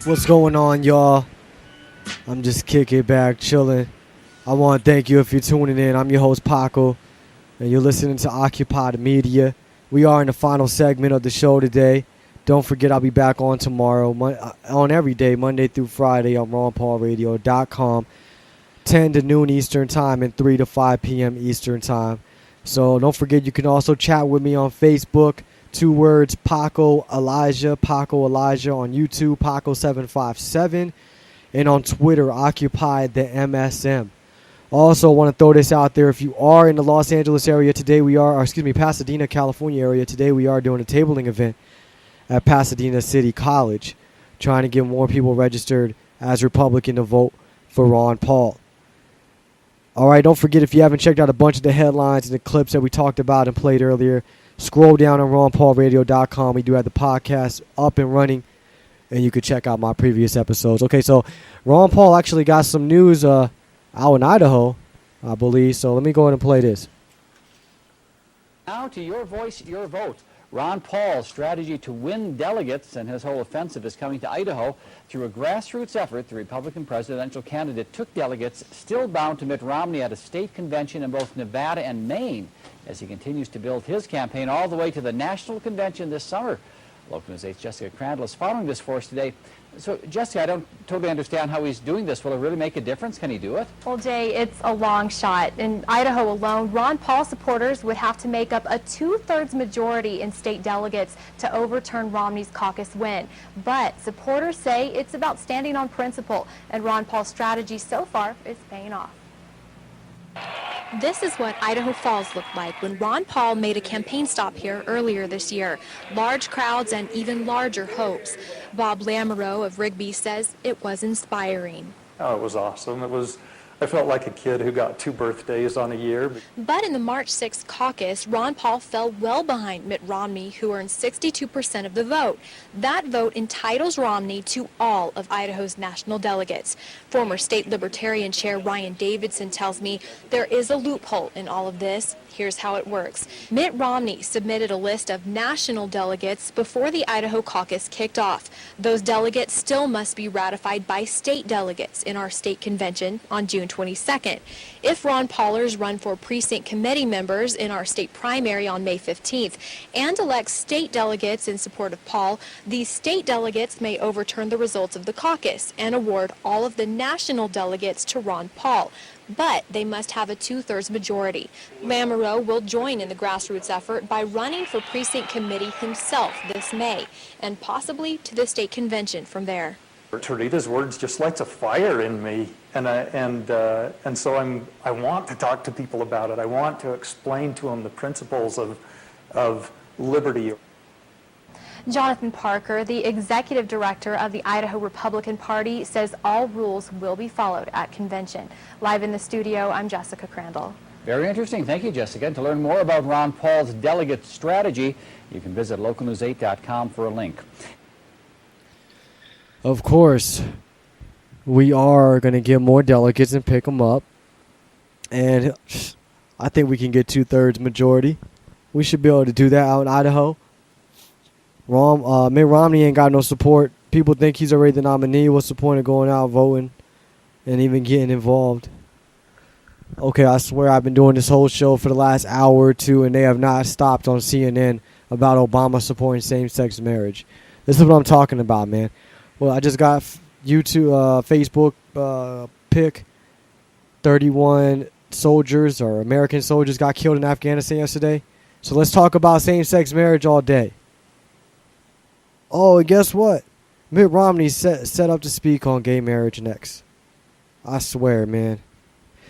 What's going on, y'all? I'm just kicking back, chilling. I want to thank you if you're tuning in. I'm your host, Paco, and you're listening to Occupied Media. We are in the final segment of the show today. Don't forget, I'll be back on tomorrow, on every day, Monday through Friday on ronpaulradio.com, 10 to noon Eastern Time and 3 to 5 p.m. Eastern Time. So don't forget, you can also chat with me on Facebook. 2 words, Paco Elijah on YouTube, Paco757, and on Twitter, Occupy the MSM. Also, want to throw this out there. If you are in the Los Angeles area today, Pasadena, California area, today we are doing a tabling event at Pasadena City College, trying to get more people registered as Republican to vote for Ron Paul. All right, don't forget, if you haven't checked out a bunch of the headlines and the clips that we talked about and played earlier, scroll down on ronpaulradio.com. We do have the podcast up and running, and you can check out my previous episodes. Okay, so Ron Paul actually got some news out in Idaho, I believe. So let me go ahead and play this. Now to Your Voice, Your Vote. Ron Paul's strategy to win delegates and his whole offensive is coming to Idaho. Through a grassroots effort, the Republican presidential candidate took delegates still bound to Mitt Romney at a state convention in both Nevada and Maine as he continues to build his campaign all the way to the national convention this summer. Local News 8's Jessica Crandall is following this for us today. So, Jessica, I don't totally understand how he's doing this. Will it really make a difference? Can he do it? Well, Jay, it's a long shot. In Idaho alone, Ron Paul supporters would have to make up a 2/3 majority in state delegates to overturn Romney's caucus win. But supporters say it's about standing on principle, and Ron Paul's strategy so far is paying off. This is what Idaho Falls looked like when Ron Paul made a campaign stop here earlier this year. Large crowds and even larger hopes. Bob Lamoureux of Rigby says it was inspiring. Oh, it was awesome. I felt like a kid who got 2 birthdays on a year. But in the March 6th caucus, Ron Paul fell well behind Mitt Romney, who earned 62% of the vote. That vote entitles Romney to all of Idaho's national delegates. Former state Libertarian Chair Ryan Davidson tells me there is a loophole in all of this. Here's how it works. Mitt Romney submitted a list of national delegates before the Idaho caucus kicked off. Those delegates still must be ratified by state delegates in our state convention on June 22nd. If Ron Paulers run for precinct committee members in our state primary on May 15th and elect state delegates in support of Paul, these state delegates may overturn the results of the caucus and award all of the national delegates to Ron Paul. But they must have a 2/3 majority. Lamoureux will join in the grassroots effort by running for precinct committee himself this May, and possibly to the state convention from there. Terita's words just lights a fire in me, and so I want to talk to people about it. I want to explain to them the principles of liberty. Jonathan Parker, the executive director of the Idaho Republican Party, says all rules will be followed at convention. Live in the studio, I'm Jessica Crandall. Very interesting. Thank you, Jessica. And to learn more about Ron Paul's delegate strategy, you can visit localnews8.com for a link. Of course, we are going to get more delegates and pick them up. And I think we can get 2/3 majority. We should be able to do that out in Idaho. Mitt Romney ain't got no support. People think he's already the nominee. What's the point of going out voting and even getting involved? Okay, I swear I've been doing this whole show for the last hour or two, and they have not stopped on CNN about Obama supporting same-sex marriage. This is what I'm talking about, man. Well, I just got YouTube, Facebook pic. 31 soldiers or American soldiers got killed in Afghanistan yesterday. So let's talk about same-sex marriage all day. Oh, and guess what? Mitt Romney set up to speak on gay marriage next. I swear, man.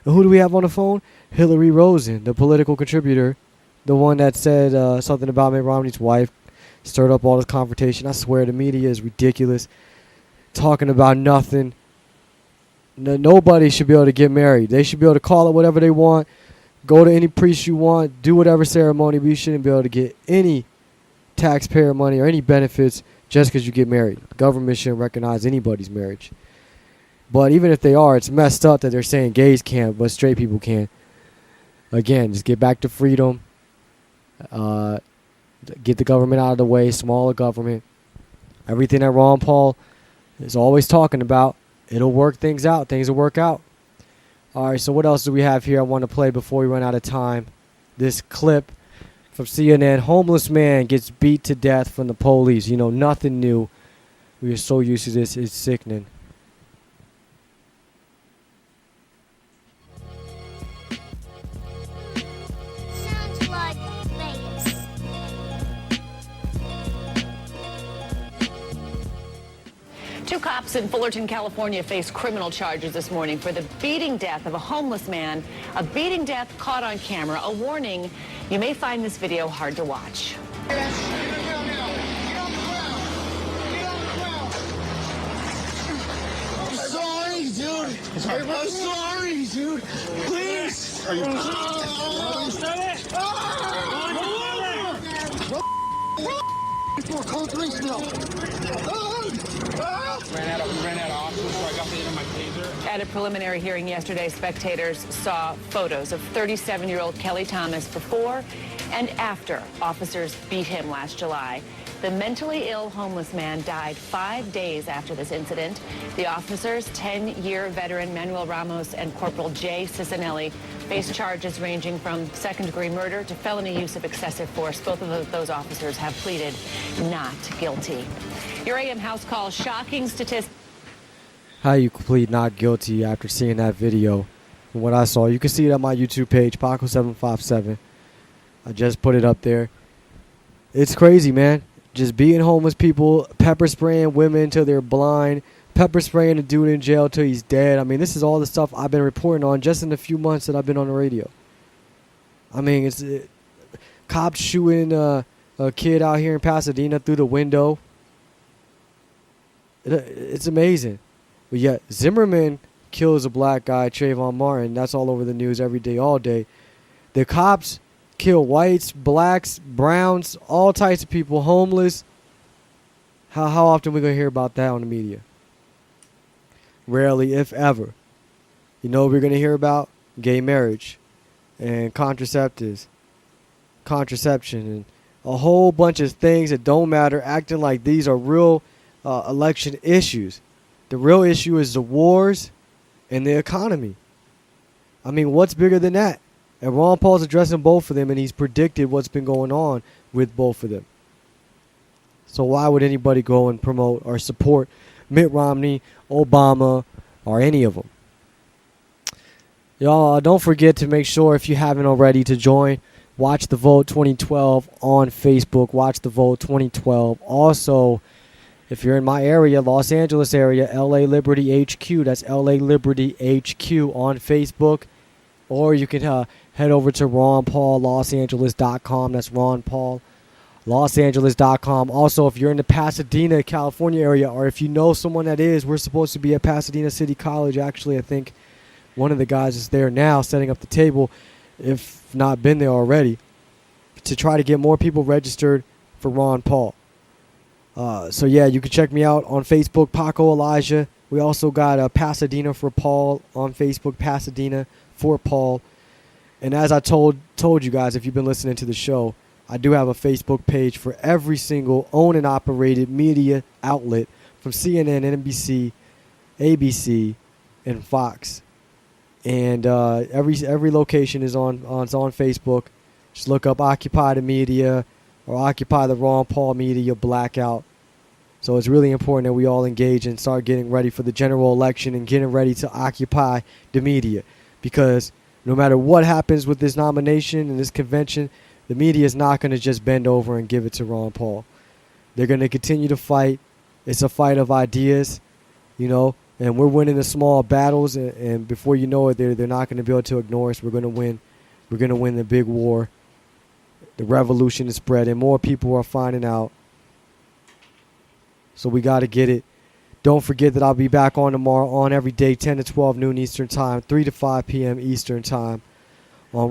And who do we have on the phone? Hillary Rosen, the political contributor. The one that said something about Mitt Romney's wife. Stirred up all this confrontation. I swear the media is ridiculous. Talking about nothing. Nobody should be able to get married. They should be able to call it whatever they want. Go to any priest you want. Do whatever ceremony. But you shouldn't be able to get any taxpayer money or any benefits just because you get married. The government shouldn't recognize anybody's marriage. But even if they are, it's messed up that they're saying gays can't, but straight people can. Again, just get back to freedom. Get the government out of the way, smaller government. Everything that Ron Paul is always talking about. It'll work things out. Things will work out. All right, so what else do we have here I want to play before we run out of time? This clip from CNN. Homeless man gets beat to death from the police. You know, nothing new. We are so used to this. It's sickening. Sounds like Vegas. Two cops in Fullerton, California face criminal charges this morning for the beating death of a homeless man. A beating death caught on camera. A warning, you may find this video hard to watch. I'm sorry, dude. I'm sorry, dude. Please. Are you? Call the police now. Ran out of oxygen, so I got the end of my taser. At a preliminary hearing yesterday, spectators saw photos of 37-year-old Kelly Thomas before and after officers beat him last July. The mentally ill homeless man died 5 days after this incident. The officers, 10-year veteran Manuel Ramos and Corporal Jay Cicinelli, face charges ranging from second-degree murder to felony use of excessive force. Both of those officers have pleaded not guilty. Your AM House Call, shocking statistics. How you plead not guilty after seeing that video? From what I saw, you can see it on my YouTube page, Paco757. I just put it up there. It's crazy, man. Just beating homeless people, pepper spraying women till they're blind, pepper spraying a dude in jail till he's dead. I mean, this is all the stuff I've been reporting on just in the few months that I've been on the radio. I mean, cops shooting a kid out here in Pasadena through the window. It's amazing. But yet, Zimmerman kills a black guy, Trayvon Martin. That's all over the news every day, all day. The cops kill whites, blacks, browns, all types of people, homeless. How often are we going to hear about that on the media? Rarely, if ever. You know what we're going to hear about? Gay marriage and contraception and a whole bunch of things that don't matter, acting like these are real election issues. The real issue is the wars and the economy. I mean, what's bigger than that? And Ron Paul's addressing both of them, and he's predicted what's been going on with both of them. So why would anybody go and promote or support Mitt Romney, Obama, or any of them? Y'all, don't forget to make sure, if you haven't already, to join Watch the Vote 2012 on Facebook. Watch the Vote 2012. Also, if you're in my area, Los Angeles area, LA Liberty HQ. That's LA Liberty HQ on Facebook. Or you can head over to RonPaulLosAngeles.com. That's RonPaulLosAngeles.com. Also, if you're in the Pasadena, California area, or if you know someone that is, we're supposed to be at Pasadena City College. Actually, I think one of the guys is there now setting up the table, if not been there already, to try to get more people registered for Ron Paul. So, yeah, you can check me out on Facebook, Paco Elijah. We also got Pasadena for Paul on Facebook, Pasadena for Paul. And as I told you guys, if you've been listening to the show, I do have a Facebook page for every single owned and operated media outlet from CNN, NBC, ABC, and Fox. And every location is on Facebook. Just look up Occupy the Media or Occupy the Ron Paul Media Blackout. So it's really important that we all engage and start getting ready for the general election and getting ready to occupy the media. Because no matter what happens with this nomination and this convention, the media is not going to just bend over and give it to Ron Paul. They're going to continue to fight. It's a fight of ideas, you know, and we're winning the small battles. And before you know it, they're not going to be able to ignore us. We're going to win. We're going to win the big war. The revolution is spreading. More people are finding out. So we got to get it. Don't forget that I'll be back on tomorrow on every day, 10 to 12 noon Eastern Time, 3 to 5 p.m. Eastern Time on